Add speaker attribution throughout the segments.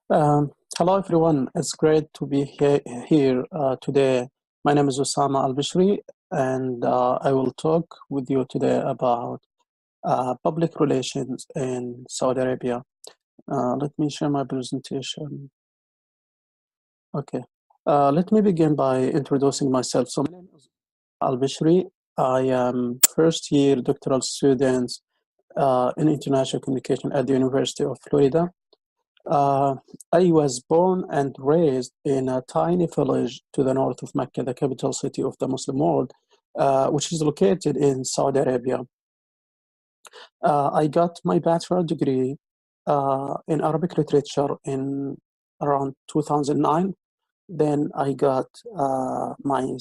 Speaker 1: Um, Hello, everyone. It's great to be here today. My name is Osama Alsbishri, and I will talk with you today about public relations in Saudi Arabia. Let me share my presentation. Okay. Let me begin by introducing myself. So, my name is Alsbishri. I am first year doctoral student in international communication at the University of Florida. Uh, I was born and raised in a tiny village to the north of Mecca, the capital city of the Muslim world, which is located in Saudi Arabia. I got my bachelor degree in Arabic literature in around 2009. Then I got my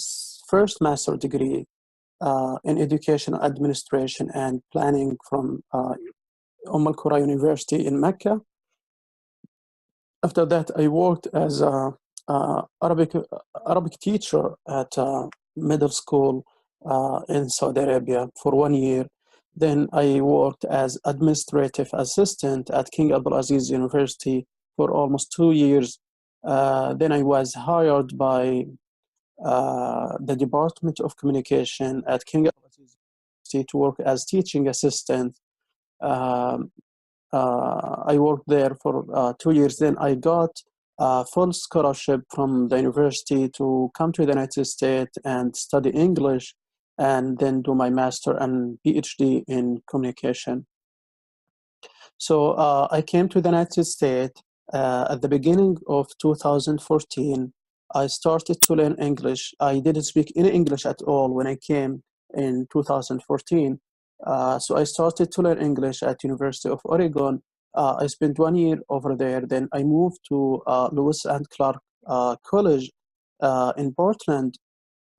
Speaker 1: first master degree in education administration and planning from Al Qura University in Mecca. After that, I worked as a Arabic teacher at a middle school in Saudi Arabia for 1 year. Then I worked as administrative assistant at King Abdulaziz University for almost 2 years. Then I was hired by the Department of Communication at King Abdulaziz University to work as teaching assistant. Um, I worked there for 2 years. Then I got a full scholarship from the university to come to the United States and study English and then do my master and PhD in communication. So I came to the United States at the beginning of 2014. I started to learn English. I didn't speak any English at all when I came in 2014. So I started to learn English at University of Oregon. I spent 1 year over there. Then I moved to Lewis and Clark College in Portland,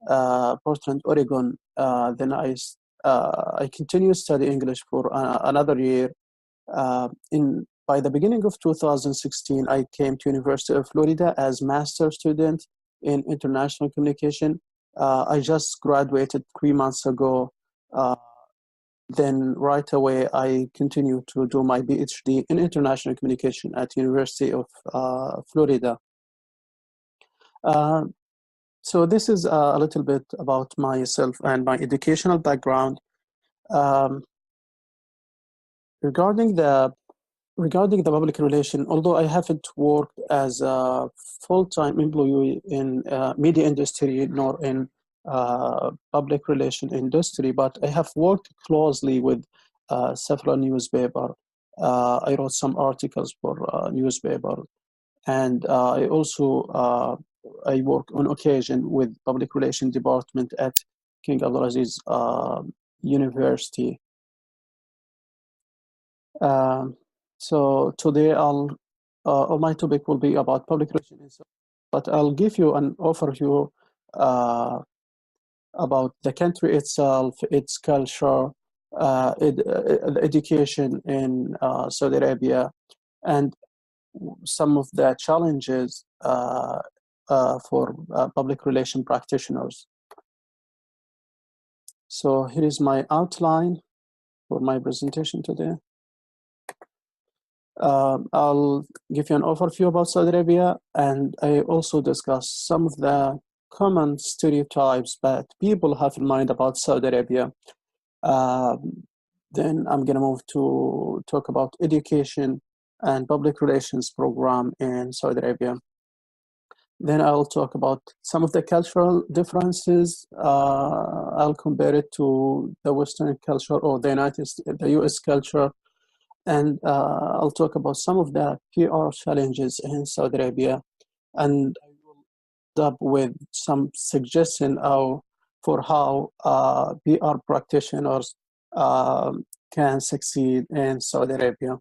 Speaker 1: Oregon. Then I continued to study English for another year. In By the beginning of 2016, I came to University of Florida as master student in international communication. I just graduated 3 months ago. Uh, then right away, I continued to do my PhD in international communication at University of Florida. Uh, so this is a little bit about myself and my educational background. Um, regarding the Regarding the public relation, although I haven't worked as a full-time employee in media industry nor in public relation industry, but I have worked closely with several newspaper. I wrote some articles for newspaper, and I also I work on occasion with public relation department at King Abdulaziz University. Um, so today all my topic will be about public relations, but I'll give you an overview uh, about the country itself, its culture, education in Saudi Arabia, and some of the challenges for public relation practitioners. So here is my outline for my presentation today. I'll give you an overview about Saudi Arabia, and I also discuss some of the common stereotypes that people have in mind about Saudi Arabia. Then I'm going to move to talk about education and public relations program in Saudi Arabia. Then I'll talk about some of the cultural differences. I'll compare it to the Western culture or the US culture, and I'll talk about some of the PR challenges in Saudi Arabia, and I will end up with some suggestion for how PR practitioners can succeed in Saudi Arabia.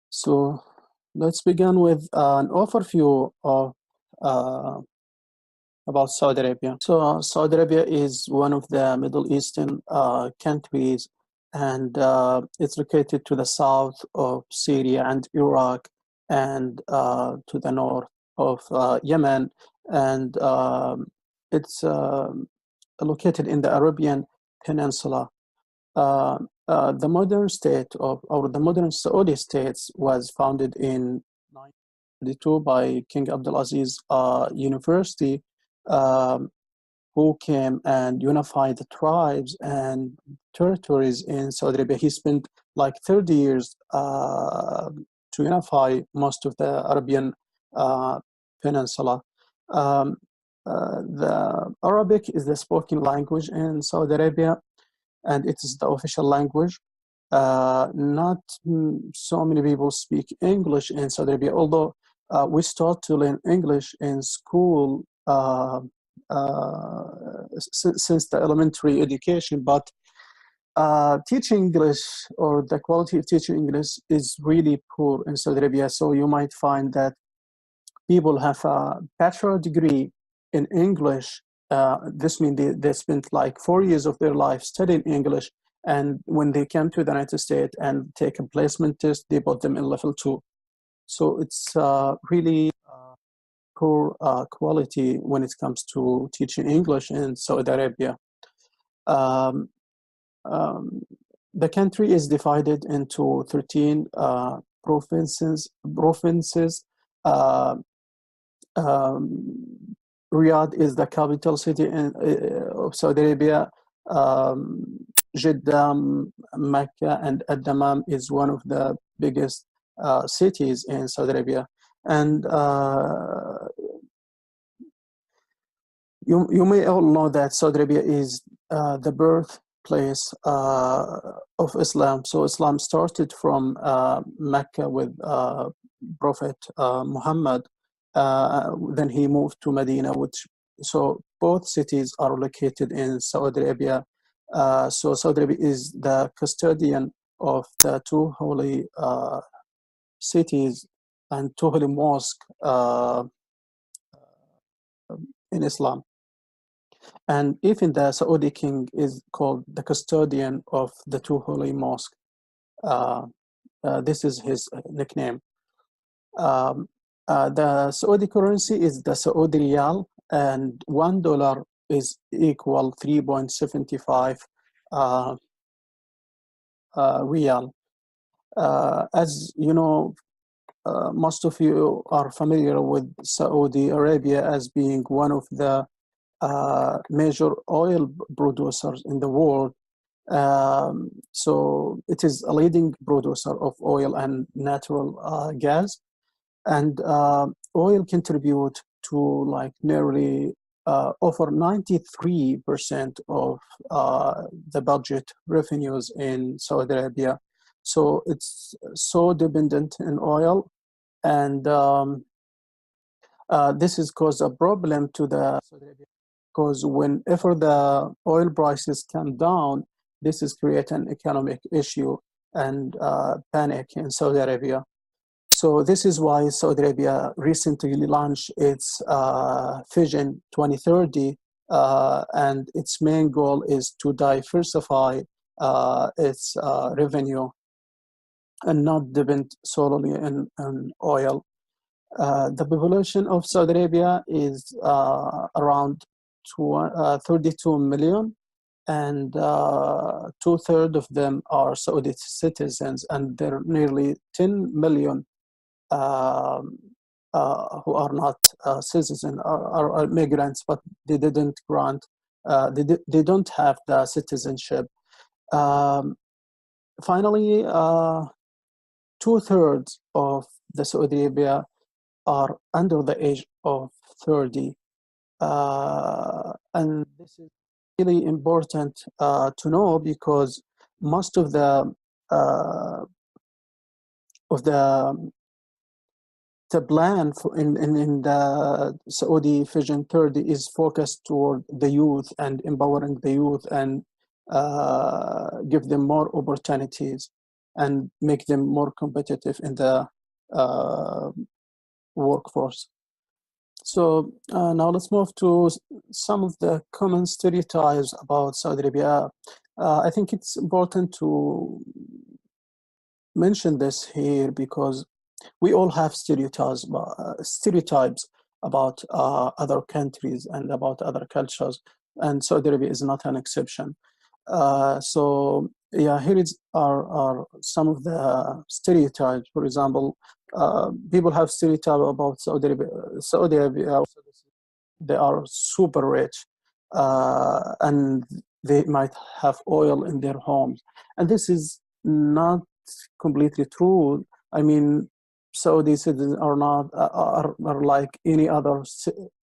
Speaker 1: So let's begin with an overview of uh, about Saudi Arabia. So Saudi Arabia is one of the Middle Eastern countries, and it's located to the south of Syria and Iraq, and to the north of Yemen, and it's located in the Arabian Peninsula. The modern state of, or the modern Saudi states was founded in 1932 by King Abdulaziz University, um, who came and unified the tribes and territories in Saudi Arabia. He spent like 30 years to unify most of the Arabian uh, peninsula. Um, the Arabic is the spoken language in Saudi Arabia, and it is the official language. Not so many people speak English in Saudi Arabia, although we start to learn English in school since the elementary education, but teaching English or the quality of teaching English is really poor in Saudi Arabia. So you might find that people have a bachelor degree in English. This means they spent like 4 years of their life studying English. And when they come to the United States and take a placement test, they put them in level 2. So it's really poor quality when it comes to teaching English in Saudi Arabia. Um, um, the country is divided into 13 provinces. Uh, um, Riyadh is the capital city of Saudi Arabia. Jeddah, Mecca, and Ad-Dammam is one of the biggest cities in Saudi Arabia. And you may all know that Saudi Arabia is the birthplace of Islam. So Islam started from Mecca with Prophet Muhammad. Then he moved to Medina, so both cities are located in Saudi Arabia. So Saudi Arabia is the custodian of the two holy cities and two holy mosques in Islam. And even the Saudi king is called the custodian of the two holy mosques. This is his nickname. The Saudi currency is the Saudi riyal, and $1 is equal 3.75 riyal. As you know, most of you are familiar with Saudi Arabia as being one of the major oil producers in the world. So it is a leading producer of oil and natural gas. And oil contribute to like nearly over 93% of the budget revenues in Saudi Arabia. So it's so dependent in oil, and this has caused a problem to the Saudi Arabia, because whenever the oil prices come down, this is create an economic issue and panic in Saudi Arabia. So this is why Saudi Arabia recently launched its Vision 2030, and its main goal is to diversify its revenue and not depend solely on oil. The population of Saudi Arabia is around 32 million, and two-thirds of them are Saudi citizens, and there are nearly 10 million who are not citizens, are migrants, but they didn't grant, they don't have the citizenship. Finally, two-thirds of the Saudi Arabia are under the age of 30. And this is really important to know, because most of the plan in the Saudi Vision 30 is focused toward the youth and empowering the youth, and give them more opportunities and make them more competitive in the workforce. So now let's move to some of the common stereotypes about Saudi Arabia. I think it's important to mention this here, because we all have stereotypes about other countries and about other cultures, and Saudi Arabia is not an exception. So yeah, here are some of the stereotypes. For example, people have stereotype about Saudi Arabia. Saudi Arabia, they are super rich, and they might have oil in their homes, and this is not completely true. I mean, Saudi citizens are not are like any other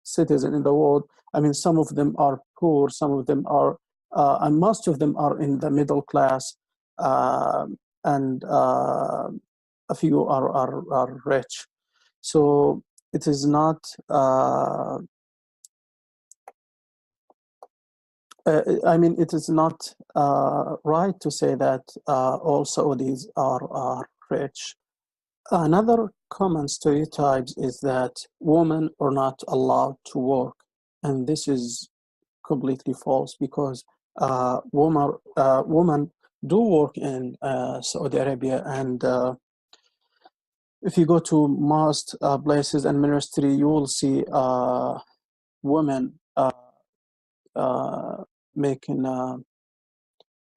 Speaker 1: citizen in the world. I mean, some of them are poor, some of them are, and most of them are in the middle class, uh, and a few are rich. So it is not. I mean, it is not right to say that all Saudis are rich. Another common stereotype is that women are not allowed to work, and this is completely false because women do work in Saudi Arabia, and if you go to most places and ministry, you will see women uh, making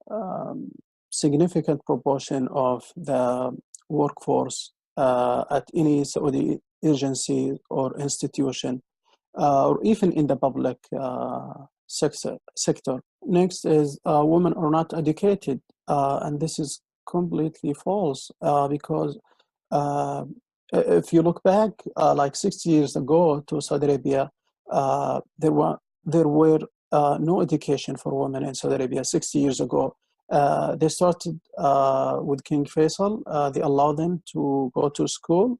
Speaker 1: um, significant proportion of the workforce at any Saudi agency or institution, or even in the public sector. Next is women are not educated, and this is completely false because uh, if you look back like 60 years ago to Saudi Arabia, there were no education for women in Saudi Arabia 60 years ago. They started with King Faisal. They allowed them to go to school,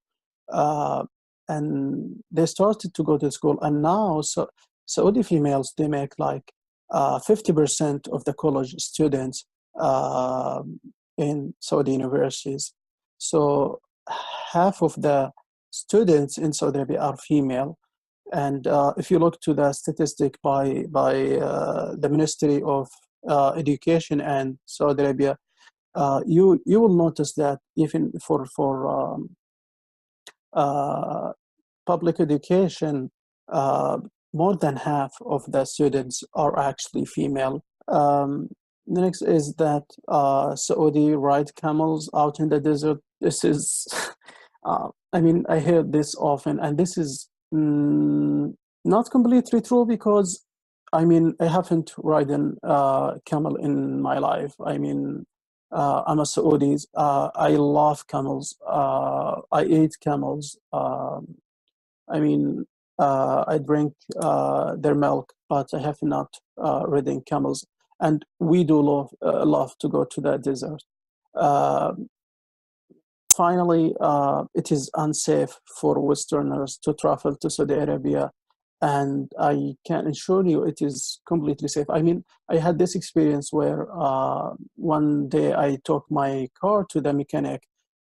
Speaker 1: uh, and they started to go to school. And now, Saudi females they make like 50% of the college students uh, in Saudi universities. So half of the students in Saudi Arabia are female. And if you look to the statistic by the Ministry of Education and Saudi Arabia, you will notice that even for uh, public education, uh, more than half of the students are actually female. Um, the next is that Saudi ride camels out in the desert. This is, I mean, I hear this often, and this is not completely true because, I mean, I haven't ridden camel in my life. I mean, I'm a Saudi. I love camels. I eat camels. I mean, I drink their milk, but I have not ridden camels. And we do love to go to the desert. Uh, Finally, it is unsafe for Westerners to travel to Saudi Arabia. And I can assure you it is completely safe. I mean, I had this experience where one day I took my car to the mechanic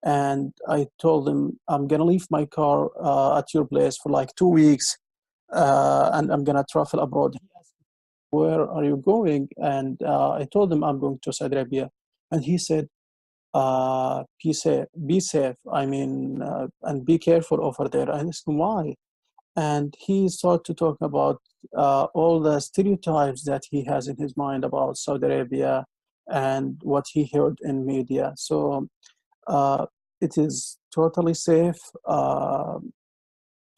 Speaker 1: and I told him, I'm going to leave my car at your place for like 2 weeks and I'm going to travel abroad. He asked, where are you going? And I told him I'm going to Saudi Arabia. And he said, be safe. I mean, and be careful over there. I asked him why. And he started to talk about all the stereotypes that he has in his mind about Saudi Arabia and what he heard in media. So uh, it is totally safe to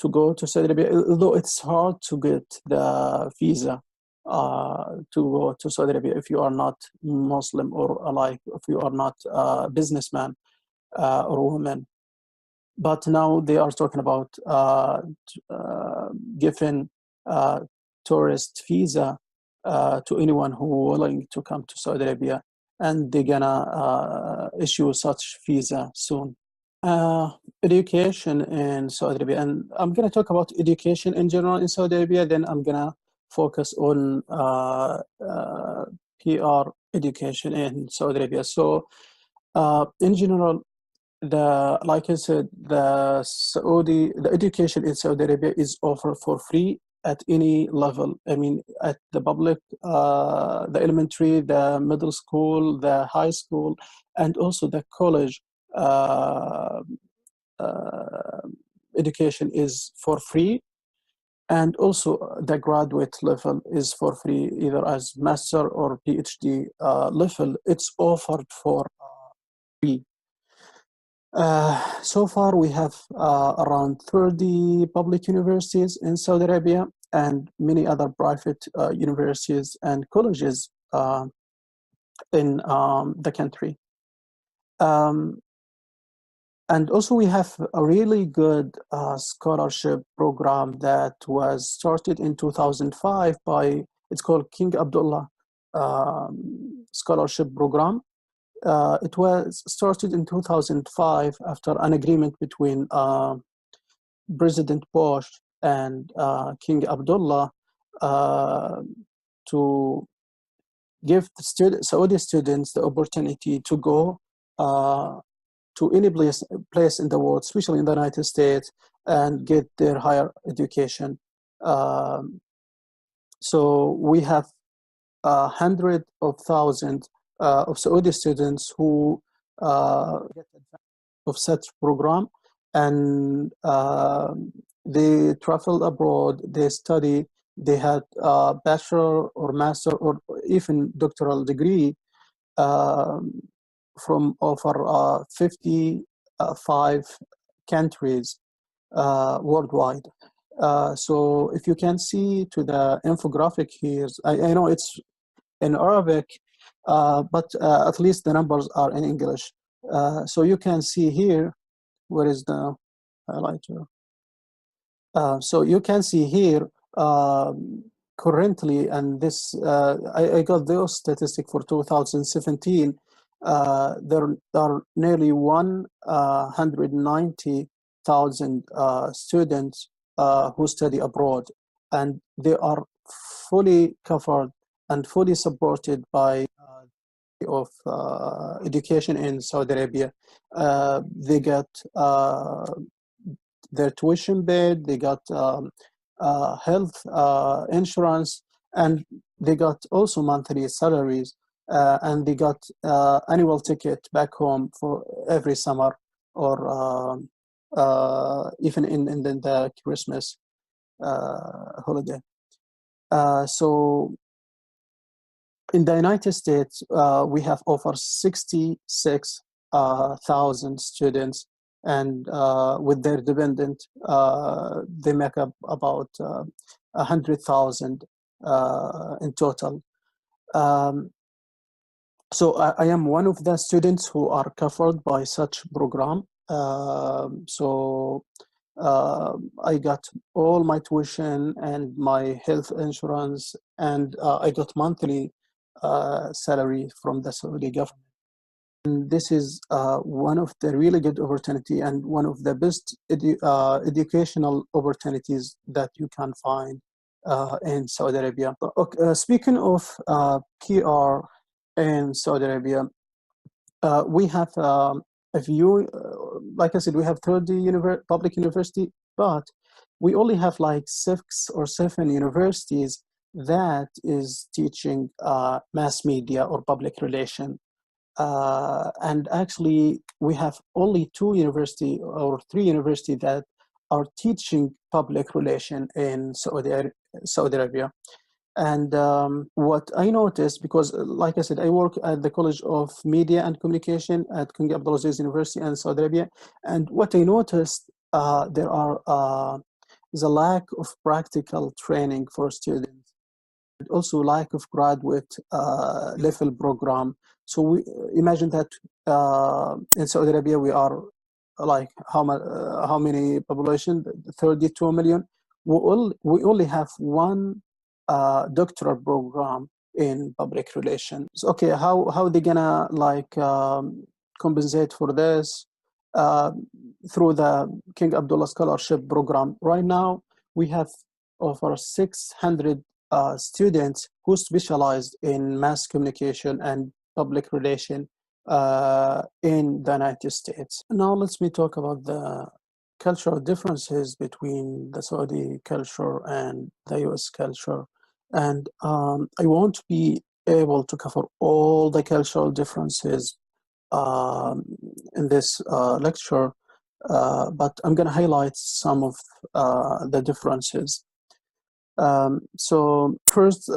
Speaker 1: go to Saudi Arabia, although it's hard to get the visa to go to Saudi Arabia if you are not Muslim or like if you are not a businessman or woman. But now they are talking about giving uh, tourist visa to anyone who willing to come to Saudi Arabia, and they're gonna issue such visa soon. Uh, Education in Saudi Arabia, and I'm gonna talk about education in general in Saudi Arabia. Then I'm gonna focus on PR education in Saudi Arabia. So, in general, the like I said, the education in Saudi Arabia is offered for free at any level. I mean, at the public, the elementary, the middle school, the high school, and also the college. Uh, uh, Education is for free, and also the graduate level is for free, either as master or PhD level. It's offered for free. So far, we have around 30 public universities in Saudi Arabia and many other private universities and colleges in the country. Um, and also, we have a really good scholarship program that was started in 2005 by, it's called King Abdullah Scholarship Program. It was started in 2005 after an agreement between President Bush and King Abdullah uh, to give the Saudi students the opportunity to go uh, to any place in the world, especially in the United States, and get their higher education. Um, so we have hundred of thousands of Saudi students who get of such program, and they traveled abroad, they study, they had a bachelor or master or even doctoral degree um, from over 55 countries worldwide. So if you can see to the infographic here, I know it's in Arabic, but at least the numbers are in English. So you can see here, where is the highlighter? So you can see here currently, and this I got those statistics for 2017. There are nearly 190,000 students who study abroad, and they are fully covered and fully supported by of education in Saudi Arabia. They get their tuition paid, they got health insurance, and they got also monthly salaries, and they got annual ticket back home for every summer or even in the Christmas holiday. So in the United States, we have over 66,000 students, and with their dependent, they make up about 100,000 in total. Um, so I am one of the students who are covered by such program. So I got all my tuition and my health insurance, and I got monthly salary from the Saudi government. And this is one of the really good opportunity and one of the best educational opportunities that you can find in Saudi Arabia. Okay, speaking of PR in Saudi Arabia, we have a few, like I said, we have 30 public university, but we only have like 6 or 7 universities that is teaching mass media or public relation. And actually, we have only 2 or 3 universities that are teaching public relation in Saudi Arabia. And what I noticed, because like I said, I work at the College of Media and Communication at King Abdulaziz University in Saudi Arabia. And what I noticed, there are is a lack of practical training for students, and also lack of graduate level program. So we imagine that in Saudi Arabia we are like how many population? 32 million. We only have one doctoral program in public relations. Okay, how they gonna like compensate for this? Uh, Through the King Abdullah Scholarship Program. Right now, we have over 600 students who specialized in mass communication and public relation in the United States. Now, let me talk about the cultural differences between the Saudi culture and the US culture. And I won't be able to cover all the cultural differences um, in this lecture, but I'm going to highlight some of the differences. So first,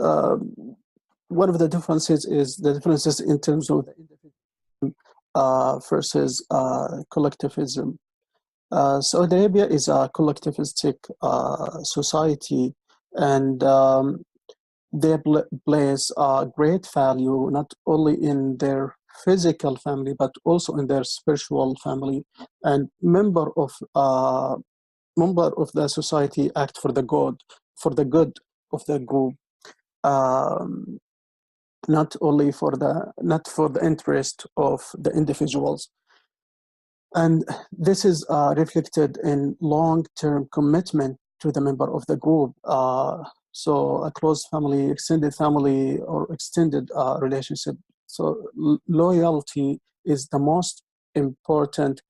Speaker 1: one of the differences is the differences in terms of the versus collectivism. Saudi Arabia is a collectivistic society, and they place great value not only in their physical family but also in their spiritual family. And member of the society act for the good of the group, um, not for the interest of the individuals. And this is reflected in long-term commitment to the member of the group. So a close family, extended family, or extended relationship. So loyalty is the most important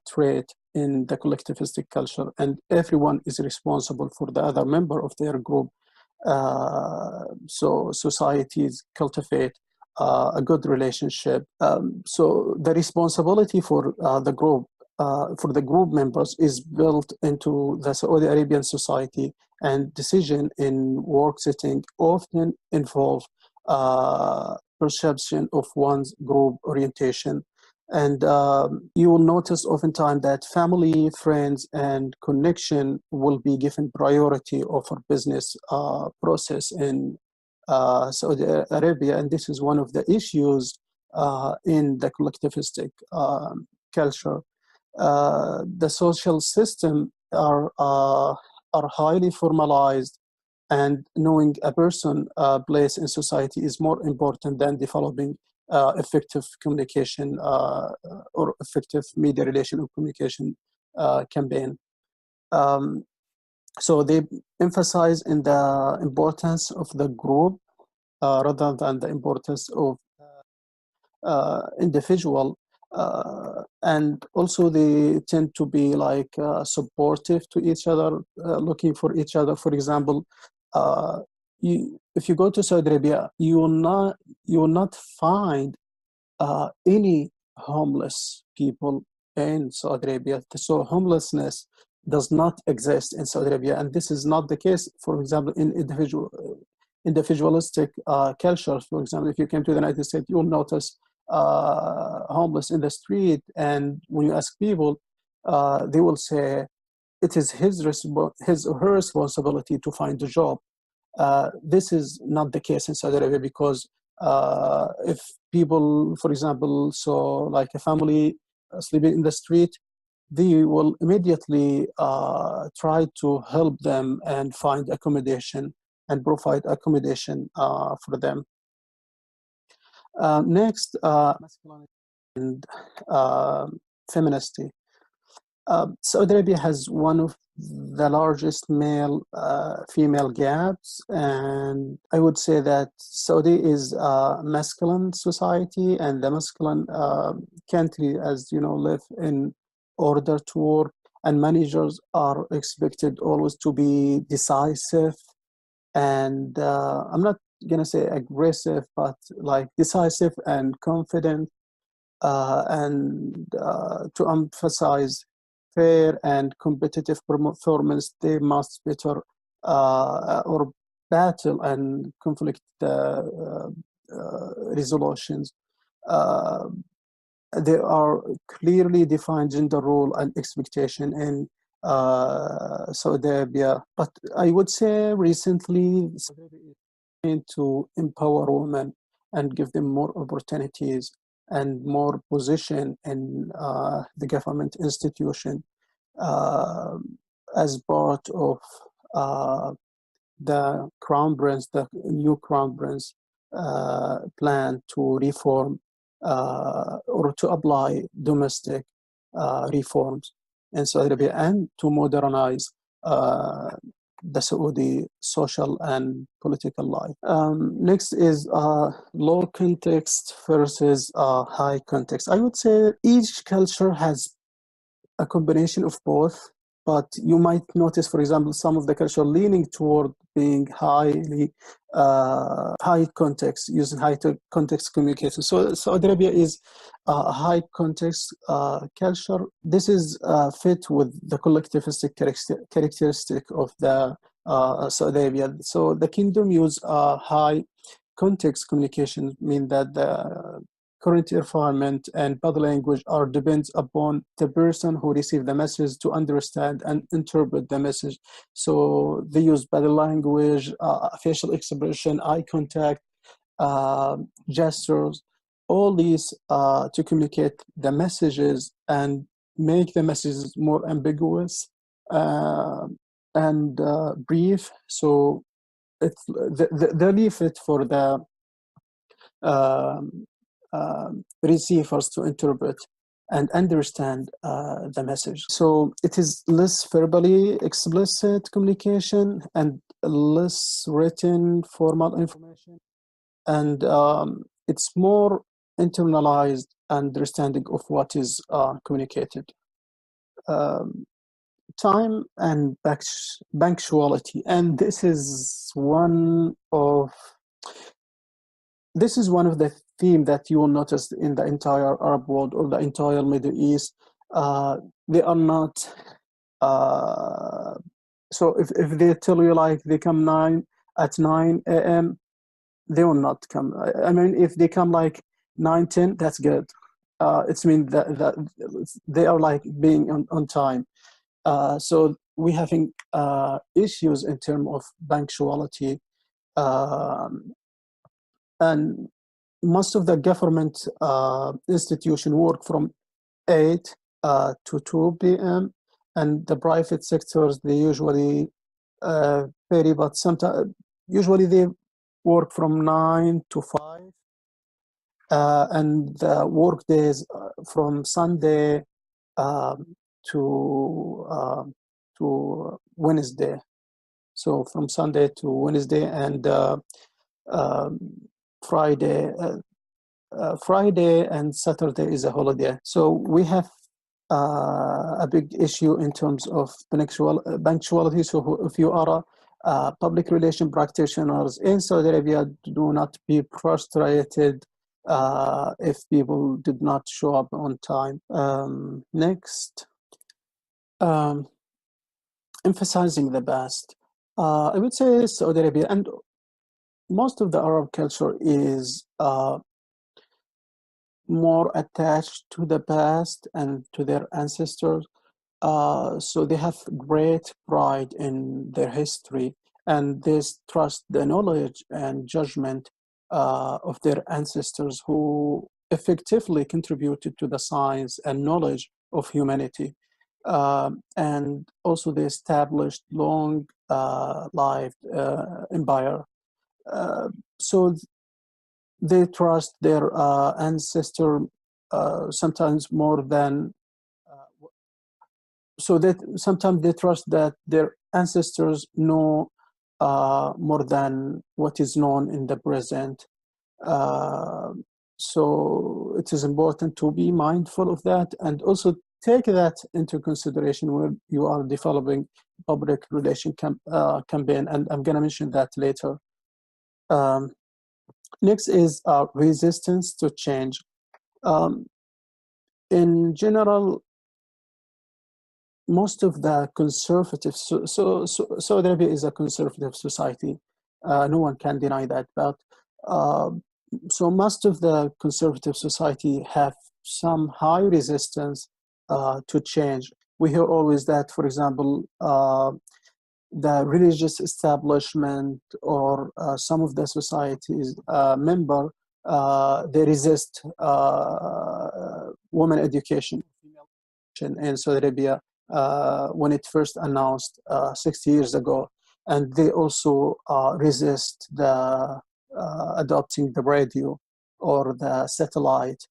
Speaker 1: trait in the collectivistic culture, and everyone is responsible for the other member of their group. So societies cultivate a good relationship. So the responsibility for the group members is built into the Saudi Arabian society, and decision in work setting often involve perception of one's group orientation. And you will notice oftentimes that family, friends, and connection will be given priority over business process in Saudi Arabia. And this is one of the issues in the collectivistic culture. The social system are highly formalized, and knowing a person place in society is more important than developing effective communication or effective media relation or communication campaign. Um, so they emphasize in the importance of the group rather than the importance of individual. And also they tend to be like supportive to each other, looking for each other. For example, if you go to Saudi Arabia, you will not find any homeless people in Saudi Arabia. So homelessness does not exist in Saudi Arabia, and this is not the case, for example, in individualistic culture. For example, if you came to the United States, you'll notice homeless in the street, and when you ask people, they will say it is his or her responsibility to find a job. This is not the case in Saudi Arabia, because if people, for example, so like a family sleeping in the street, they will immediately try to help them and find accommodation and provide accommodation for them. Next, masculinity and femininity. Saudi Arabia has one of the largest male-female gaps, and I would say that Saudi is a masculine society, and the masculine country, as you know, live in order to work, and managers are expected always to be decisive, and I'm not gonna say aggressive, but like decisive and confident, and to emphasize fair and competitive performance, they must better or battle and conflict resolutions. Uh, there are clearly defined gender role and expectation in Saudi Arabia, but I would say recently Saudi Arabia is trying to empower women and give them more opportunities and more position in the government institution, uh, as part of uh, the crown prince, the new crown prince plan to reform or to apply domestic reforms in Saudi Arabia and to modernize the Saudi social and political life. Next is low context versus high context. I would say each culture has a combination of both, but you might notice, for example, some of the culture leaning toward being high context, using context communication. So Saudi Arabia is a high context culture. This is fit with the collectivistic characteristic of the Saudi Arabia. So the kingdom use high context communication, mean that the current environment and body language are depends upon the person who received the message to understand and interpret the message. So they use body language, facial expression, eye contact, gestures, all these to communicate the messages and make the messages more ambiguous and brief. So they leave it for the um, receivers to interpret and understand the message. So it is less verbally explicit communication and less written formal information, and it's more internalized understanding of what is communicated. Um, Time and punctuality, and this is one of the theme that you will notice in the entire Arab world or the entire Middle East. They are not. So if they tell you like they come 9 a.m., they will not come. I mean, if they come like 9:10, that's good. It's mean that they are like being on time. So we're having issues in terms of punctuality, and most of the government institution work from 8 to 2 p.m. and the private sectors they usually vary, but sometimes usually they work from 9 to 5, and the work days from Sunday um, to Wednesday. So from Sunday to Wednesday and um, Friday. Friday and Saturday is a holiday. So we have a big issue in terms of punctuality. So if you are a public relation practitioners in Saudi Arabia, do not be frustrated if people did not show up on time. Next, emphasizing the past. I would say Saudi Arabia and most of the Arab culture is more attached to the past and to their ancestors. So they have great pride in their history and they trust the knowledge and judgment of their ancestors who effectively contributed to the science and knowledge of humanity. And also they established long lived empire. So they trust their ancestor sometimes more than so that sometimes they trust that their ancestors know more than what is known in the present. Uh, so it is important to be mindful of that and also take that into consideration when you are developing public relation campaign, and I'm going to mention that later. Next is resistance to change. In general, most of the conservative, Saudi Arabia is a conservative society. No one can deny that. But so most of the conservative society have some high resistance to change. We hear always that, for example, the religious establishment or some of the society's member, they resist women education in Saudi Arabia when it first announced 60 years ago. And they also resist the adopting the radio or the satellite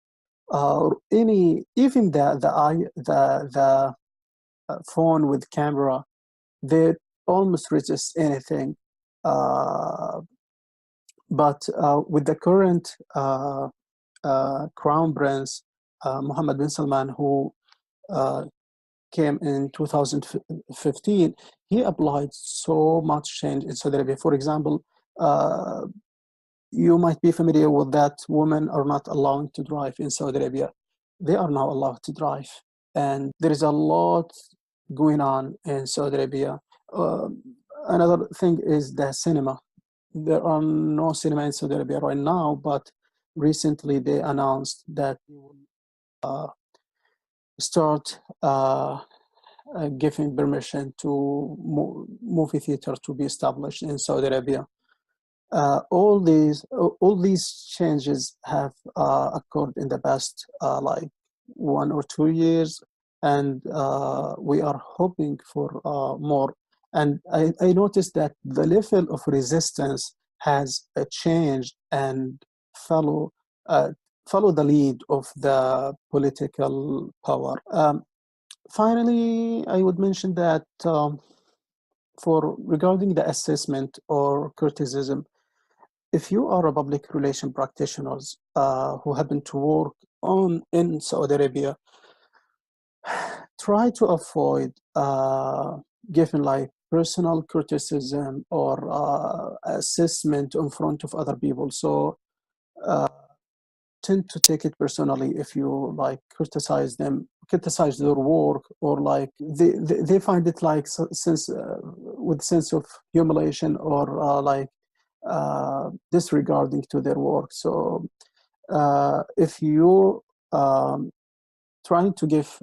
Speaker 1: or even the phone with camera. They almost resist anything. But with the current crown prince, Mohammed bin Salman, who came in 2015, he applied so much change in Saudi Arabia. For example, you might be familiar with that women are not allowed to drive in Saudi Arabia. They are now allowed to drive. And there is a lot going on in Saudi Arabia. Another thing is the cinema. There are no cinema in Saudi Arabia right now, but recently they announced that they will start giving permission to movie theater to be established in Saudi Arabia. All these changes have occurred in the past like 1 or 2 years, and we are hoping for more. And I noticed that the level of resistance has changed and follow uh, follow the lead of the political power. Finally, I would mention that for regarding the assessment or criticism, if you are a public relation practitioners who happen to work on in Saudi Arabia, try to avoid giving like personal criticism or assessment in front of other people. So uh, tend to take it personally if you like criticize their work, or like they find it like sense with sense of humiliation, or like disregarding to their work. So if you um, trying to give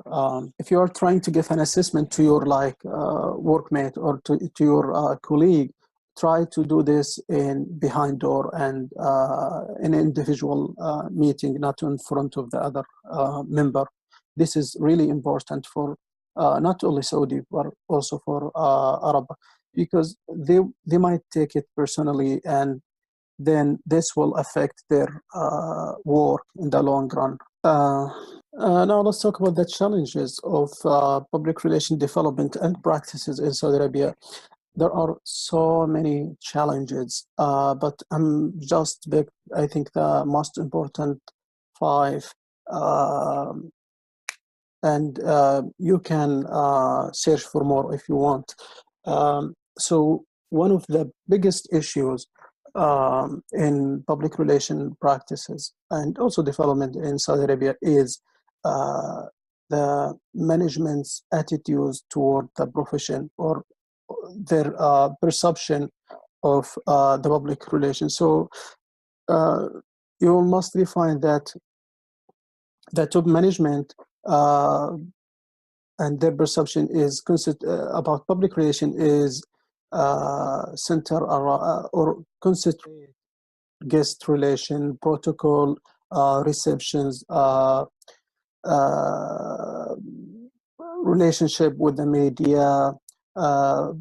Speaker 1: if you are trying to give an assessment to your like workmate or to your colleague, try to do this in behind door and in an individual meeting, not in front of the other member. This is really important for not only Saudi but also for Arab, because they might take it personally, and then this will affect their work in the long run. Now let's talk about the challenges of public relation development and practices in Saudi Arabia. There are so many challenges, but I'm just picked, I think, the most important five, um and you can search for more if you want. So one of the biggest issues in public relation practices and also development in Saudi Arabia is uh, the management's attitudes toward the profession, or their perception of the public relations. So uh, you will mostly find that the top management and their perception is about public relation is center around or concentrate guest relation, protocol, receptions, uh, relationship with the media,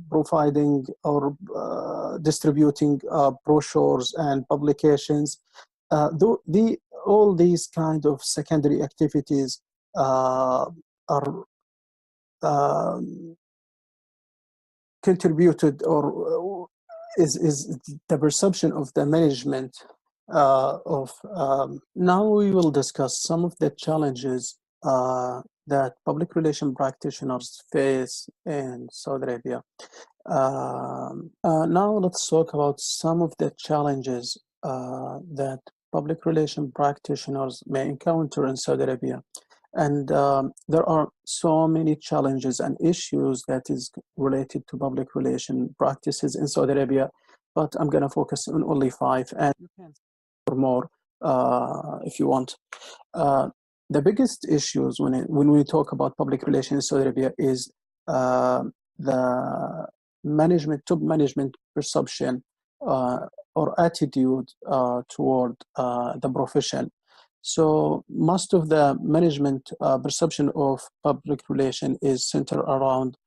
Speaker 1: providing or distributing brochures and publications. All these kind of secondary activities are um, contributed, or is the perception of the management of now we will discuss some of the challenges that public relation practitioners face in Saudi Arabia. Now let's talk about some of the challenges that public relation practitioners may encounter in Saudi Arabia. And there are so many challenges and issues that is related to public relation practices in Saudi Arabia, but I'm going to focus on only five, and you can for more if you want. Uh, the biggest issues when we talk about public relations in Saudi Arabia is the top management perception or attitude toward the profession. So most of the management perception of public relation is centered around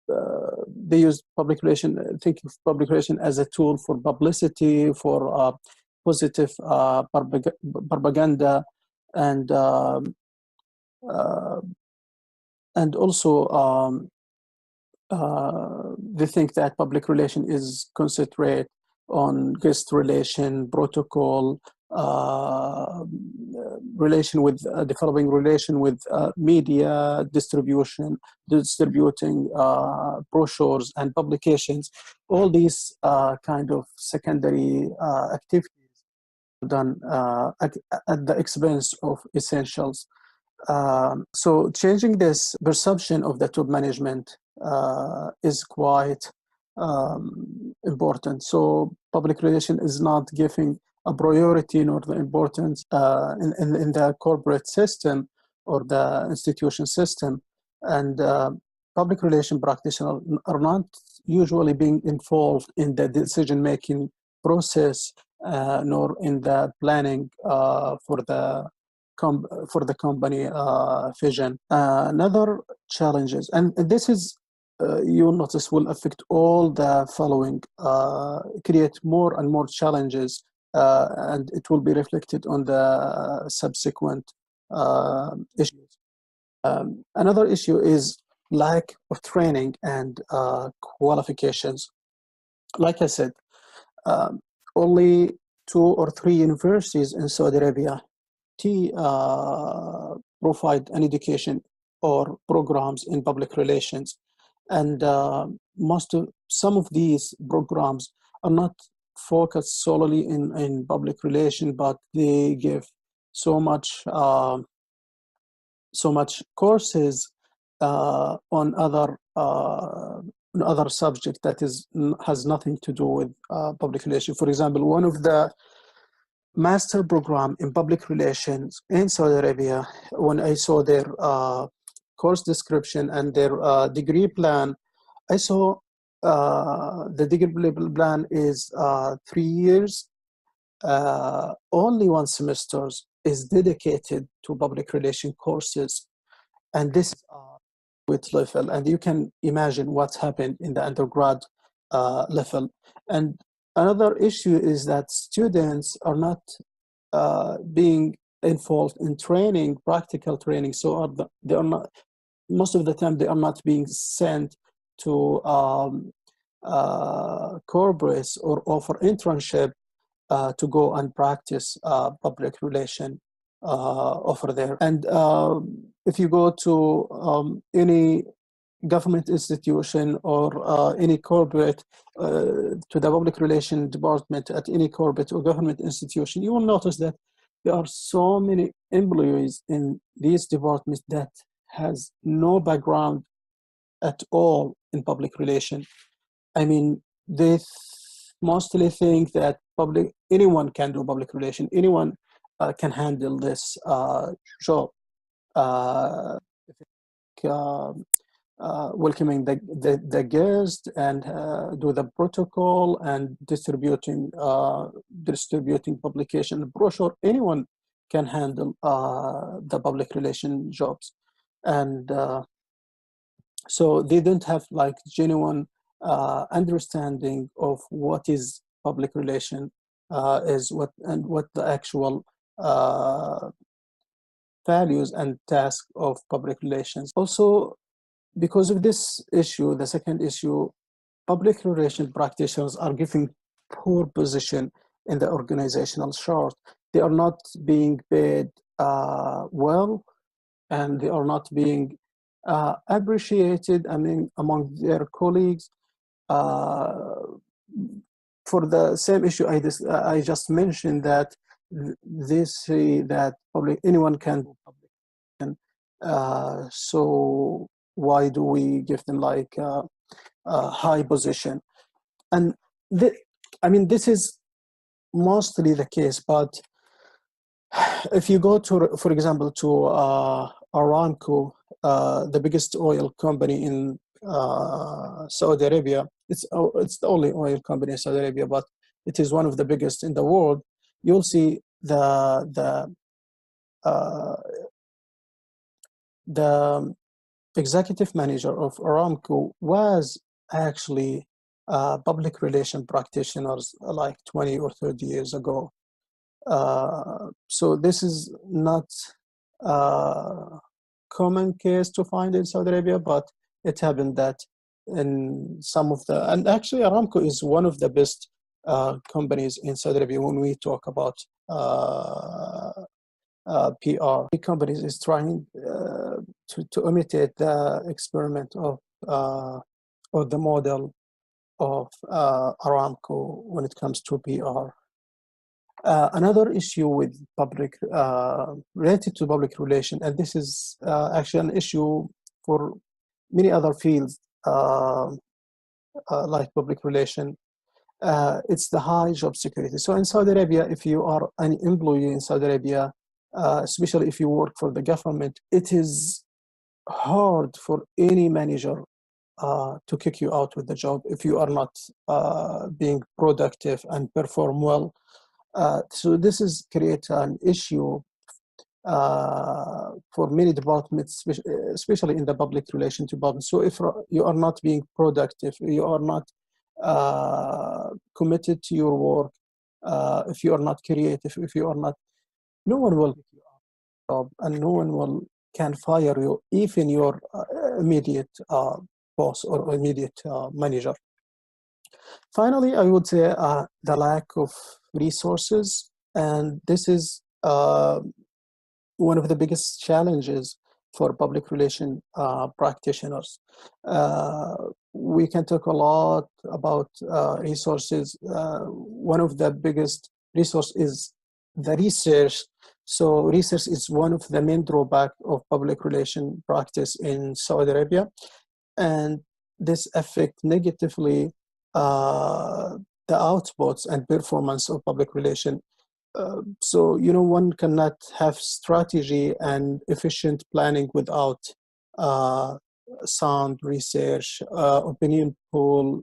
Speaker 1: they use public relation, think of public relation as a tool for publicity, for positive propaganda, and uh, and also they think that public relation is concentrate on guest relation, protocol, relation with developing relation with media distribution, distributing brochures and publications. All these kind of secondary activities done at the expense of essentials. So changing this perception of the top management is quite important. So public relation is not giving a priority nor the importance in the corporate system or the institution system. And public relation practitioners are not usually being involved in the decision-making process nor in the planning for the company vision. Another challenges, and this is you'll notice will affect all the following, create more and more challenges, and it will be reflected on the subsequent issues. Another issue is lack of training and qualifications. Like I said, um, only 2 or 3 universities in Saudi Arabia provide an education or programs in public relations, and some of these programs are not focused solely in public relation, but they give so much courses on other subject that has nothing to do with public relation. For example, one of the master program in public relations in Saudi Arabia, when I saw their course description and their degree plan, I saw the degree plan is 3 years. Only 1 semester is dedicated to public relation courses, and this with level, and you can imagine what's happened in the undergrad level. And another issue is that students are not being involved in training, practical training. So they are not, most of the time, they are not being sent to corporates or offer internship to go and practice public relation over there. And if you go to any government institution or any corporate, to the public relation department at any corporate or government institution, you will notice that there are so many employees in these departments that has no background at all in public relation. I mean, they mostly think that anyone can do public relation, anyone can handle this job. Uh, Welcoming the guest and do the protocol and distributing publication brochure. Anyone can handle the public relation jobs, and so they don't have like genuine understanding of what is public relation is, what the actual values and tasks of public relations. Also, because of this issue, the second issue, public relation practitioners are given poor position in the organizational chart. They are not being paid well, and they are not being appreciated, I mean, among their colleagues for the same issue I just mentioned, that they say that anyone can do public. So why do we give them like a high position? And I mean, this is mostly the case, but if you go to, for example, to Aramco, the biggest oil company in Saudi Arabia, it's the only oil company in Saudi Arabia, but it is one of the biggest in the world. You'll see the executive manager of Aramco was actually public relation practitioners like 20 or 30 years ago. So this is not a common case to find in Saudi Arabia, but it happened that in some of and actually Aramco is one of the best companies in Saudi Arabia when we talk about PR. The companies is trying to imitate the experiment of or the model of Aramco when it comes to PR. Another issue with related to public relation, and this is actually an issue for many other fields like public relation, it's the high job security. So in Saudi Arabia, if you are an employee in Saudi Arabia, especially if you work for the government, it is hard for any manager to kick you out with the job if you are not being productive and perform well. So this is create an issue for many departments, especially in the public relation department. So if you are not being productive, you are not committed to your work, if you are not creative, if you are not, no one will pick you up and no one will can fire you, even your immediate boss or immediate manager. Finally, I would say the lack of resources, and this is one of the biggest challenges for public relation practitioners. We can talk a lot about resources. One of the biggest resource is the research. So research is one of the main drawback of public relation practice in Saudi Arabia, and this affect negatively the outputs and performance of public relation. So, one cannot have strategy and efficient planning without uh, sound research, opinion poll,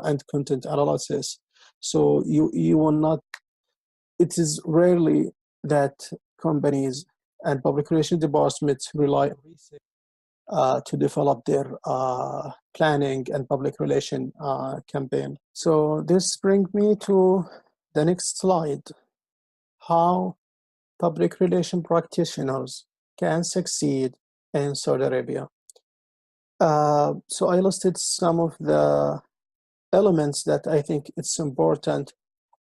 Speaker 1: and content analysis. So you will not, it is rarely that companies and public relations departments rely on research to develop their planning and public relation campaign. So this brings me to the next slide. How public relation practitioners can succeed in Saudi Arabia. So I listed some of the elements that I think it's important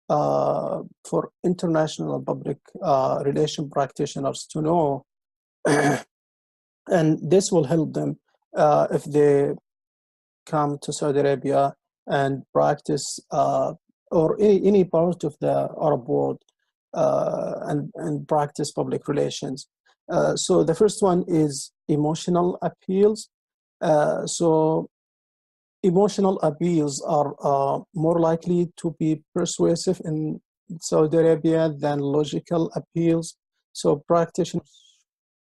Speaker 1: for international public relation practitioners to know, and this will help them if they come to Saudi Arabia and practice or any part of the Arab world and practice public relations. So the first one is emotional appeals. So emotional appeals are more likely to be persuasive in Saudi Arabia than logical appeals. So practitioners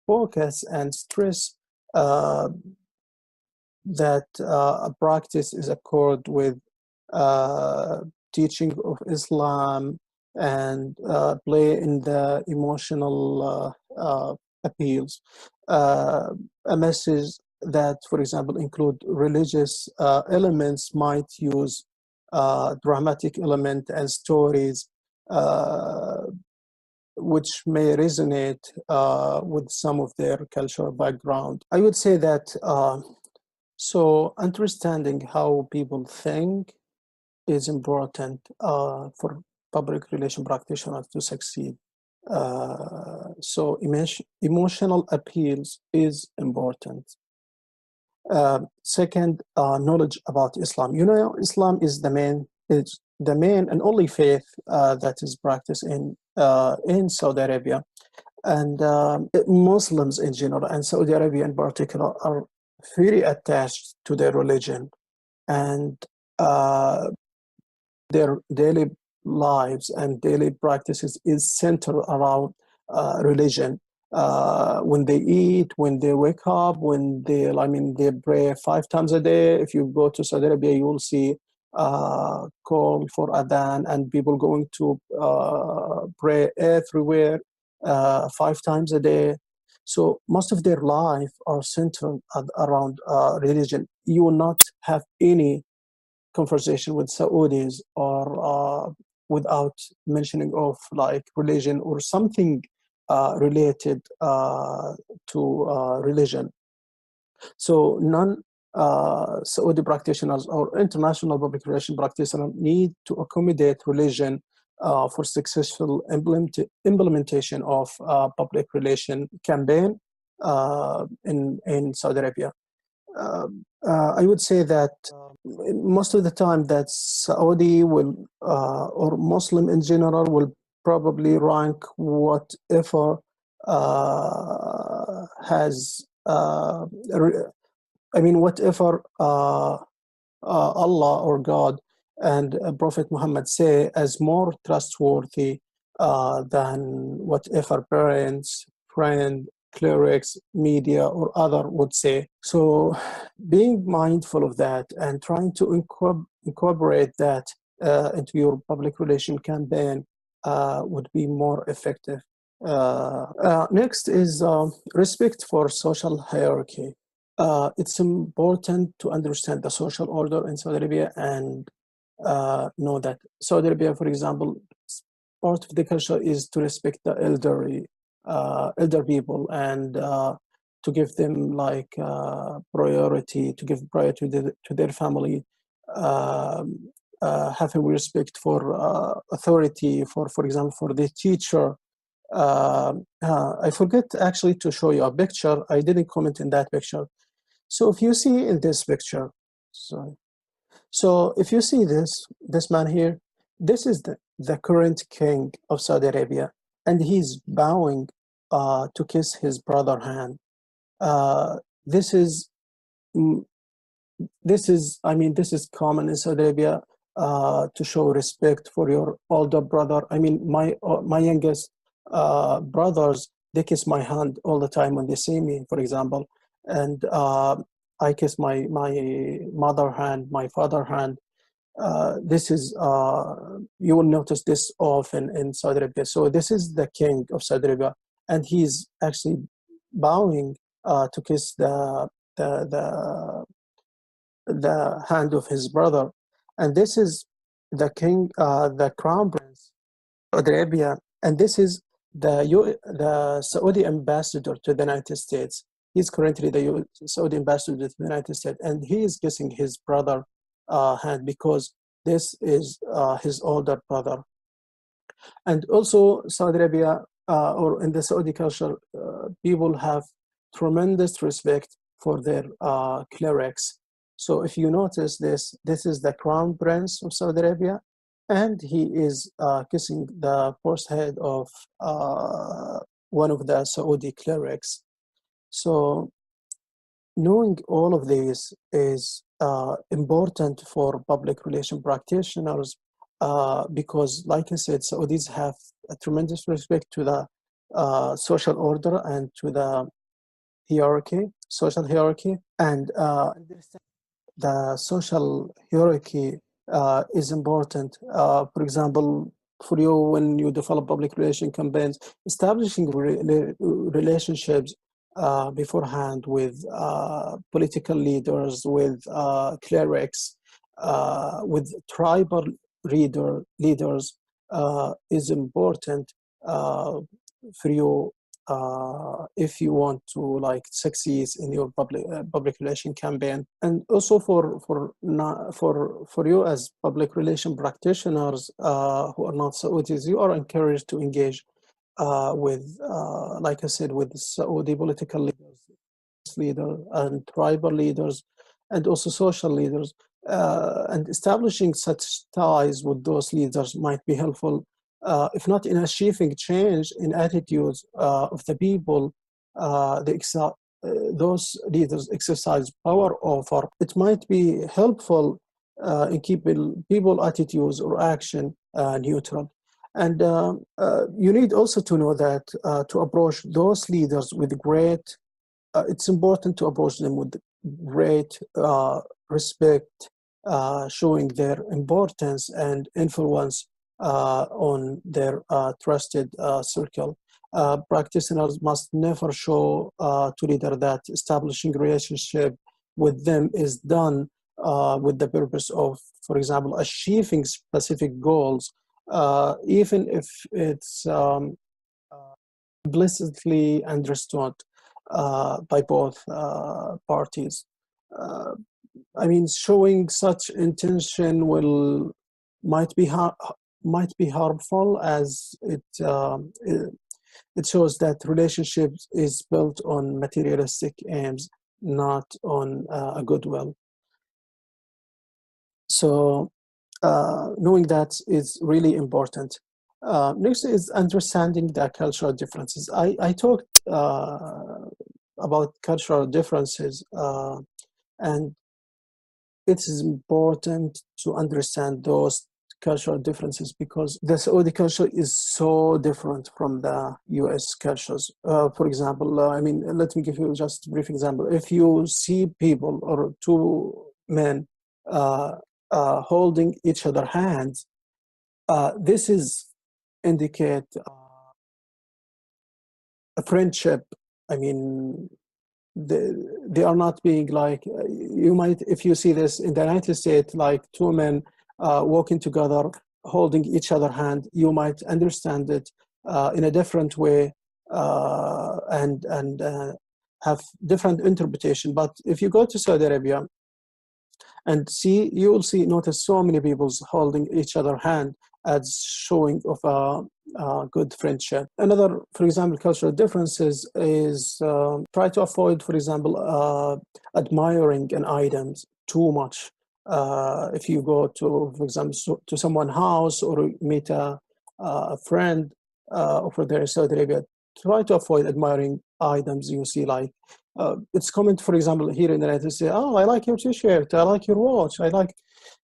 Speaker 1: focus and stress uh, that a practice is accord with uh, teaching of Islam and play in the emotional appeals. A message that, for example, include religious elements might use dramatic element and stories which may resonate with some of their cultural background. I would say that so understanding how people think is important for public relation practitioners to succeed. So emotional appeals is important. Second, knowledge about Islam. Islam is the main and only faith that is practiced in Saudi Arabia, and Muslims in general, and Saudi Arabia in particular, are very attached to their religion, and their daily lives and daily practices is centered around religion. When they eat, when they wake up, they pray 5 times a day. If you go to Saudi Arabia, you will see call for adhan and people going to pray everywhere 5 times a day. So most of their life are centered around religion. You will not have any conversation with Saudis or without mentioning of like religion or something related to religion. So non-Saudi practitioners or international public relation practitioners need to accommodate religion for successful implementation of public relation campaign in Saudi Arabia. I would say that most of the time that Saudi will or Muslim in general will probably rank whatever has whatever Allah or God and Prophet Muhammad say as more trustworthy than whatever parents, friend, clerics, media, or other would say. So, being mindful of that and trying to incorporate that into your public relation campaign would be more effective. Next is respect for social hierarchy. It's important to understand the social order in Saudi Arabia and know that Saudi Arabia, for example, part of the culture is to respect the elder people and to give them like priority, to give priority to their family, having respect for authority, for example, for the teacher. I forget actually to show you a picture. I didn't comment in that picture. So if you see in this picture, so if you see this man here, this is the current king of Saudi Arabia, and he's bowing to kiss his brother hand. Uh, this is mm, I mean, this is common in Saudi Arabia to show respect for your older brother. I mean, my youngest brothers, they kiss my hand all the time when they see me, for example, and I kiss my mother hand, my father hand. This is you will notice this often in Saudi Arabia. So this is the king of Saudi Arabia, and he's actually bowing to kiss the the hand of his brother. And this is the crown prince of Saudi Arabia, and this is the Saudi ambassador to the United States. He's currently the Saudi ambassador to the United States, and he is kissing his brother hand because this is his older brother. And also, Saudi Arabia or in the Saudi culture, people have tremendous respect for their clerics. So if you notice this, this is the crown prince of Saudi Arabia, and he is kissing the forehead of one of the Saudi clerics. So knowing all of these is important for public relation practitioners because, like I said, Saudis have a tremendous respect to the social order and to the hierarchy, social hierarchy, and the social hierarchy is important. For example, for you, when you develop public relation campaigns, establishing relationships beforehand with political leaders, with clerics, with tribal leaders is important for you if you want to like succeed in your public relation campaign, and also for you as public relation practitioners who are not Saudis, you are encouraged to engage with like I said, with Saudi political leaders and tribal leaders and also social leaders, and establishing such ties with those leaders might be helpful, if not in achieving change in attitudes of the people those leaders exercise power over. It might be helpful in keeping people attitudes or action neutral. And you need also to know that to approach those leaders with great it's important to approach them with great respect, showing their importance and influence on their trusted circle. Practitioners must never show to leader that establishing relationship with them is done with the purpose of, for example, achieving specific goals, even if it's implicitly understood by both parties. Uh, I mean, showing such intention will might be might be harmful, as it shows that relationships is built on materialistic aims, not on a goodwill. So knowing that is really important. Next is understanding the cultural differences. I talked about cultural differences, and it is important to understand those cultural differences because the Saudi culture is so different from the US cultures. For example, I mean, let me give you just a brief example. If you see people or two men uh, holding each other hands, this is indicate a friendship. I mean, they are not being like you might if you see this in the United States, like two men walking together, holding each other hand, you might understand it in a different way and have different interpretation. But if you go to Saudi Arabia and see, you will see, notice so many people holding each other hand as showing of a good friendship. Another, for example, cultural differences is try to avoid, for example, admiring an item too much. If you go to, for example, to someone's house or meet a friend over there in Saudi Arabia, try to avoid admiring items you see, like it's common, for example, here in the United States, oh, I like your t-shirt, I like your watch, I like,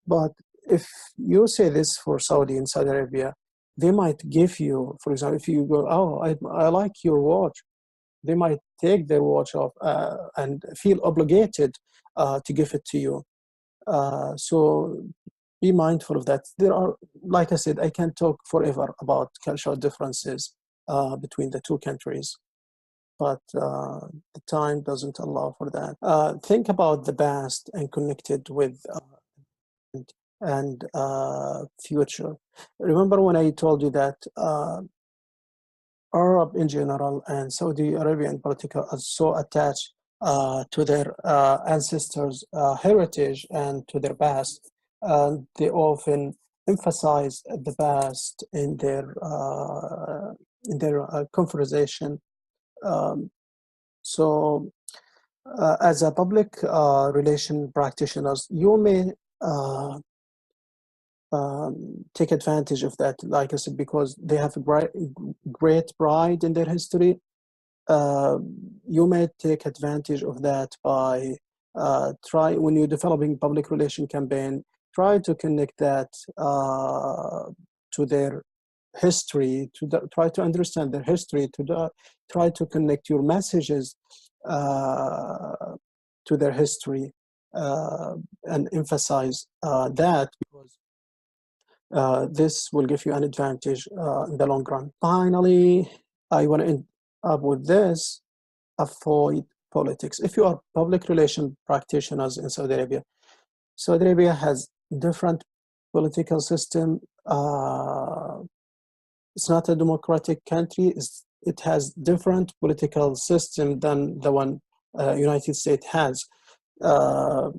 Speaker 1: but if you say this for Saudi in Saudi Arabia, they might give you, for example, if you go, oh, I like your watch, they might take their watch off and feel obligated to give it to you. So be mindful of that. There are, like I said, I can talk forever about cultural differences between the two countries, but the time doesn't allow for that. Think about the past and connect it with and future. Remember when I told you that Arab in general and Saudi Arabia in particular are so attached to their ancestors' heritage and to their past, and they often emphasize the past in their conversation. Um, so as a public relation practitioners, you may take advantage of that, like I said, because they have a great pride in their history. You may take advantage of that by try when you're developing public relation campaign, try to connect that to their history, try to understand their history, try to connect your messages to their history and emphasize that because this will give you an advantage in the long run. Finally, I want to end up with this: avoid politics. If you are public relation practitioners in Saudi Arabia, Saudi Arabia has different political system. It's not a democratic country. It has different political system than the one United States has. Uh,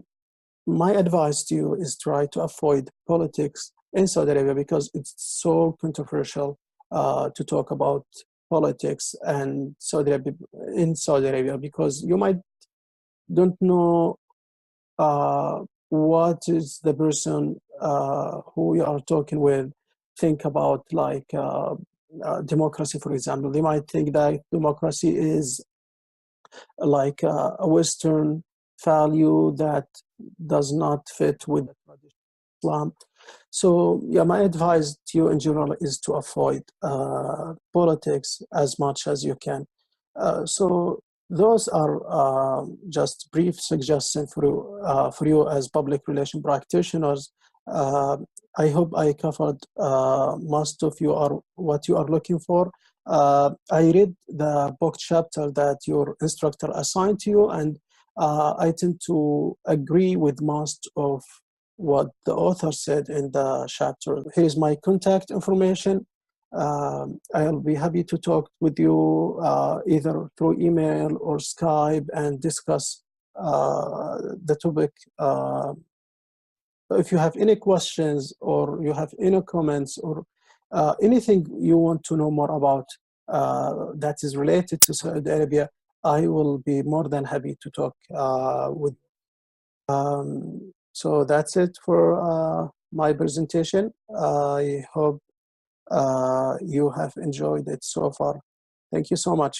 Speaker 1: my advice to you is try to avoid politics in Saudi Arabia because it's so controversial to talk about politics and Saudi Arabia in Saudi Arabia because you might don't know what is the person who you are talking with think about, like democracy, for example. They might think that democracy is like a Western value that does not fit with the tradition of Islam. So, yeah, my advice to you in general is to avoid politics as much as you can. So, those are just brief suggestions for you as public relation practitioners. Uh, I hope I covered most of you are what you are looking for. I read the book chapter that your instructor assigned to you, and I tend to agree with most of what the author said in the chapter. Here's my contact information. I'll be happy to talk with you either through email or Skype and discuss the topic. If you have any questions or you have any comments or anything you want to know more about that is related to Saudi Arabia, I will be more than happy to talk with. So that's it for my presentation. I hope you have enjoyed it so far. Thank you so much.